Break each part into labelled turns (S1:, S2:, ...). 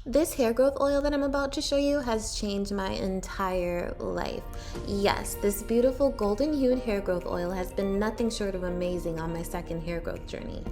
S1: This hair growth oil that I'm about to show you has changed my entire life. Yes, this beautiful golden hued hair growth oil has been nothing short of amazing on my second hair growth journey.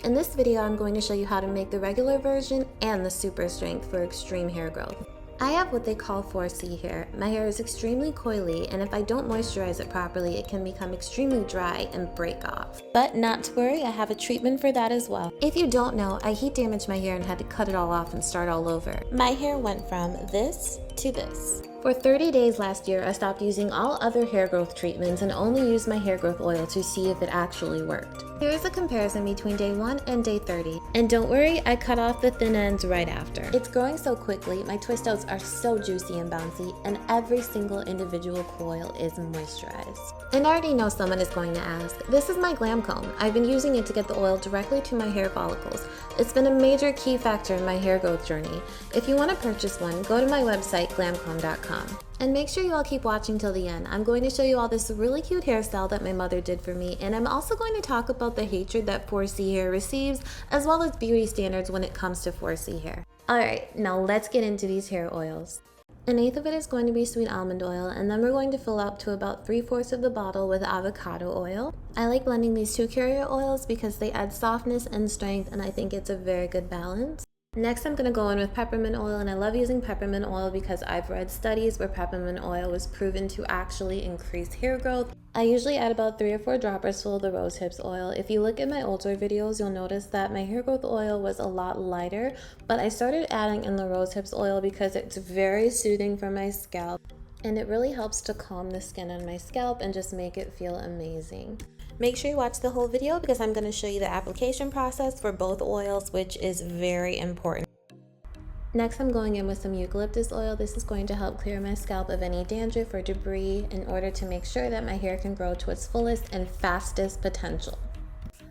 S1: In this video, I'm going to show you how to make the regular version and the super strength for extreme hair growth. I have what they call 4C hair. My hair is extremely coily, and if I don't moisturize it properly, it can become extremely dry and break off. But not to worry, I have a treatment for that as well. If you don't know, I heat damaged my hair and had to cut it all off and start all over. My hair went from this to this. For 30 days last year, I stopped using all other hair growth treatments and only used my hair growth oil to see if it actually worked. Here is a comparison between day 1 and day 30. And don't worry, I cut off the thin ends right after. It's growing so quickly, my twist outs are so juicy and bouncy, and every single individual coil is moisturized. And I already know someone is going to ask, this is my Glam comb. I've been using it to get the oil directly to my hair follicles. It's been a major key factor in my hair growth journey. If you want to purchase one, go to my website, glamcomb.com. And make sure you all keep watching till the end. I'm going to show you all this really cute hairstyle that my mother did for me, and I'm also going to talk about the hatred that 4C hair receives, as well as beauty standards when it comes to 4C hair. Alright, now let's get into these hair oils. An eighth of it is going to be sweet almond oil, and then we're going to fill up to about 3/4 of the bottle with avocado oil. I like blending these two carrier oils because they add softness and strength, and I think it's a very good balance. Next, I'm going to go in with peppermint oil, and I love using peppermint oil because I've read studies where peppermint oil was proven to actually increase hair growth. I usually add about 3 or 4 droppers full of the rose hips oil. If you look at my older videos, you'll notice that my hair growth oil was a lot lighter, but I started adding in the rose hips oil because it's very soothing for my scalp, and it really helps to calm the skin on my scalp and just make it feel amazing. Make sure you watch the whole video because I'm going to show you the application process for both oils, which is very important. Next, I'm going in with some eucalyptus oil. This is going to help clear my scalp of any dandruff or debris in order to make sure that my hair can grow to its fullest and fastest potential.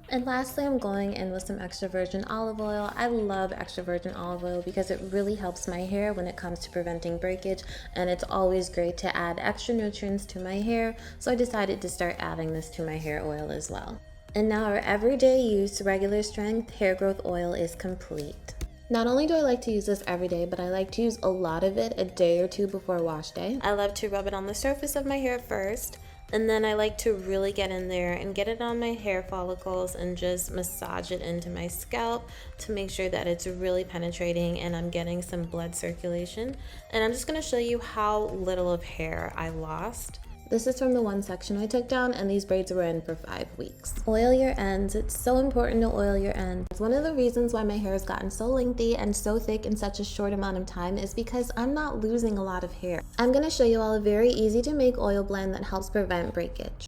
S1: And lastly, I'm going in with some extra virgin olive oil. I love extra virgin olive oil because it really helps my hair when it comes to preventing breakage, and it's always great to add extra nutrients to my hair, so I decided to start adding this to my hair oil as well. And now our everyday use, regular strength hair growth oil is complete. Not only do I like to use this every day, but I like to use a lot of it a day or two before wash day. I love to rub it on the surface of my hair first, and then I like to really get in there and get it on my hair follicles and just massage it into my scalp to make sure that it's really penetrating and I'm getting some blood circulation. And I'm just going to show you how little of hair I lost. This is from the one section I took down, and these braids were in for 5 weeks. Oil your ends. It's so important to oil your ends. One of the reasons why my hair has gotten so lengthy and so thick in such a short amount of time is because I'm not losing a lot of hair. I'm going to show you all a very easy to make oil blend that helps prevent breakage.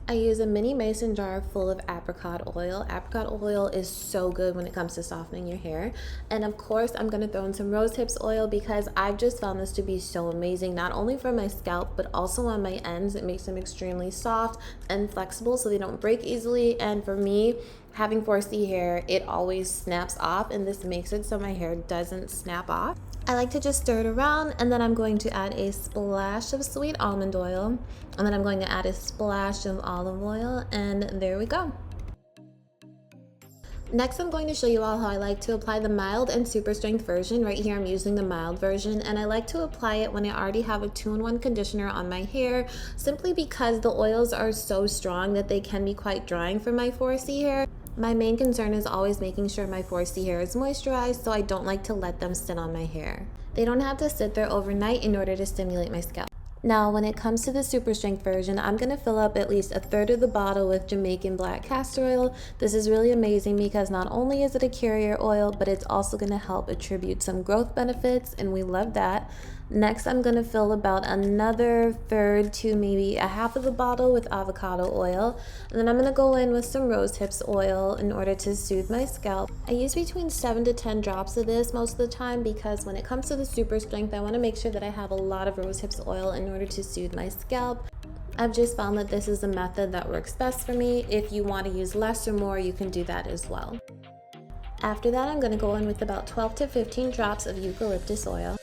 S1: I use a mini mason jar full of apricot oil. Apricot oil is so good when it comes to softening your hair. And of course, I'm going to throw in some rose hips oil because I've just found this to be so amazing, not only for my scalp, but also on my ends. It makes them extremely soft and flexible so they don't break easily. And for me, having 4C hair, it always snaps off, and this makes it so my hair doesn't snap off. I like to just stir it around, and then I'm going to add a splash of sweet almond oil, and then I'm going to add a splash of olive oil, and there we go. Next, I'm going to show you all how I like to apply the mild and super strength version. Right here I'm using the mild version, and I like to apply it when I already have a 2-in-1 conditioner on my hair, simply because the oils are so strong that they can be quite drying for my 4C hair. My main concern is always making sure my 4C hair is moisturized, so I don't like to let them sit on my hair. They don't have to sit there overnight in order to stimulate my scalp. Now, when it comes to the super strength version, I'm going to fill up at least 1/3 of the bottle with Jamaican black castor oil. This is really amazing because not only is it a carrier oil, but it's also going to help attribute some growth benefits, and we love that. Next, I'm going to fill about another 1/3 to maybe 1/2 of the bottle with avocado oil. And then I'm going to go in with some rose hips oil in order to soothe my scalp. I use between 7 to 10 drops of this most of the time because when it comes to the super strength, I want to make sure that I have a lot of rose hips oil in order to soothe my scalp. I've just found that this is a method that works best for me. If you want to use less or more, you can do that as well. After that, I'm going to go in with about 12 to 15 drops of eucalyptus oil.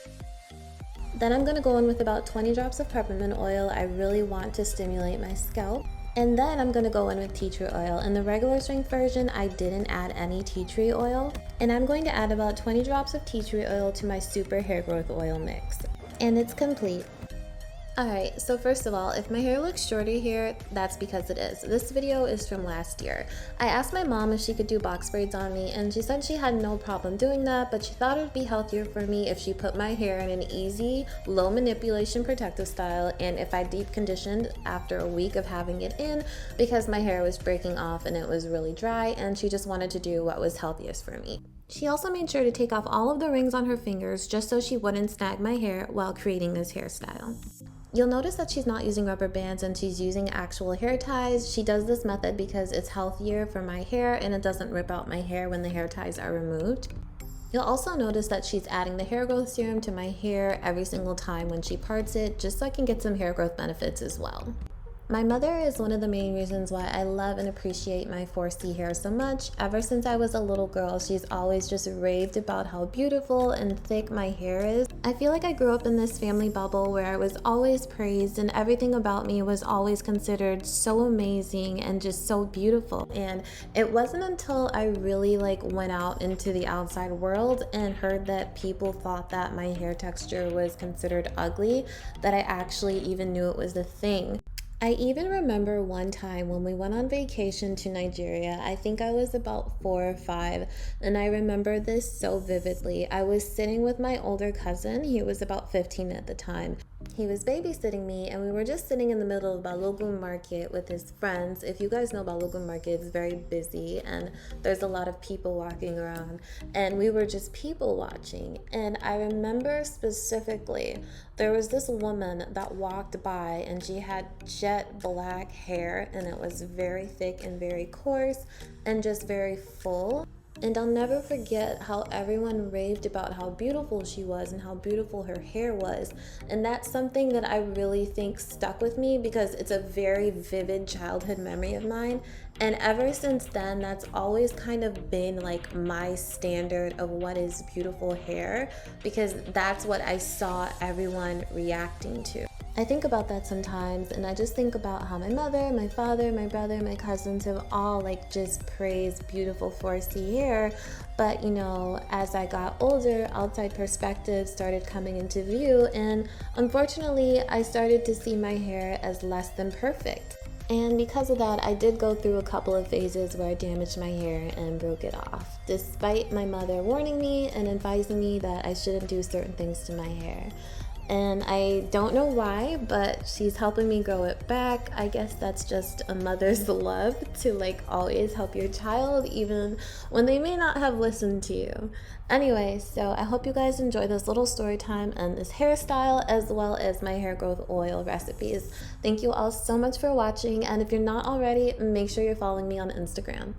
S1: Then I'm going to go in with about 20 drops of peppermint oil. I really want to stimulate my scalp. And then I'm gonna go in with tea tree oil. In the regular strength version, I didn't add any tea tree oil. And I'm going to add about 20 drops of tea tree oil to my super hair growth oil mix. And it's complete. Alright, so first of all, if my hair looks shorter here, that's because it is. This video is from last year. I asked my mom if she could do box braids on me, and she said she had no problem doing that, but she thought it would be healthier for me if she put my hair in an easy, low manipulation protective style, and if I deep conditioned after a week of having it in, because my hair was breaking off and it was really dry, and she just wanted to do what was healthiest for me. She also made sure to take off all of the rings on her fingers just so she wouldn't snag my hair while creating this hairstyle. You'll notice that she's not using rubber bands and she's using actual hair ties. She does this method because it's healthier for my hair and it doesn't rip out my hair when the hair ties are removed. You'll also notice that she's adding the hair growth serum to my hair every single time when she parts it, just so I can get some hair growth benefits as well. My mother is one of the main reasons why I love and appreciate my 4C hair so much. Ever since I was a little girl, she's always just raved about how beautiful and thick my hair is. I feel like I grew up in this family bubble where I was always praised and everything about me was always considered so amazing and just so beautiful. And it wasn't until I really went out into the outside world and heard that people thought that my hair texture was considered ugly that I actually even knew it was a thing. I even remember one time when we went on vacation to Nigeria. I think I was about 4 or 5, and I remember this so vividly. I was sitting with my older cousin. He was about 15 at the time. He was babysitting me, and we were just sitting in the middle of Balogun Market with his friends. If you guys know Balogun Market, it's very busy, and there's a lot of people walking around, and we were just people watching. And I remember specifically, there was this woman that walked by, and she had jet black hair, and it was very thick and very coarse, and just very full. And I'll never forget how everyone raved about how beautiful she was and how beautiful her hair was. And that's something that I really think stuck with me because it's a very vivid childhood memory of mine. And ever since then, that's always kind of been my standard of what is beautiful hair, because that's what I saw everyone reacting to. I think about that sometimes, and I just think about how my mother, my father, my brother, my cousins have all just praised beautiful 4C hair. But as I got older, outside perspectives started coming into view, and unfortunately I started to see my hair as less than perfect. And because of that, I did go through a couple of phases where I damaged my hair and broke it off, despite my mother warning me and advising me that I shouldn't do certain things to my hair. And I don't know why, but she's helping me grow it back. I guess that's just a mother's love to always help your child even when they may not have listened to you. Anyway, so I hope you guys enjoy this little story time and this hairstyle as well as my hair growth oil recipes. Thank you all so much for watching, and if you're not already, make sure you're following me on Instagram.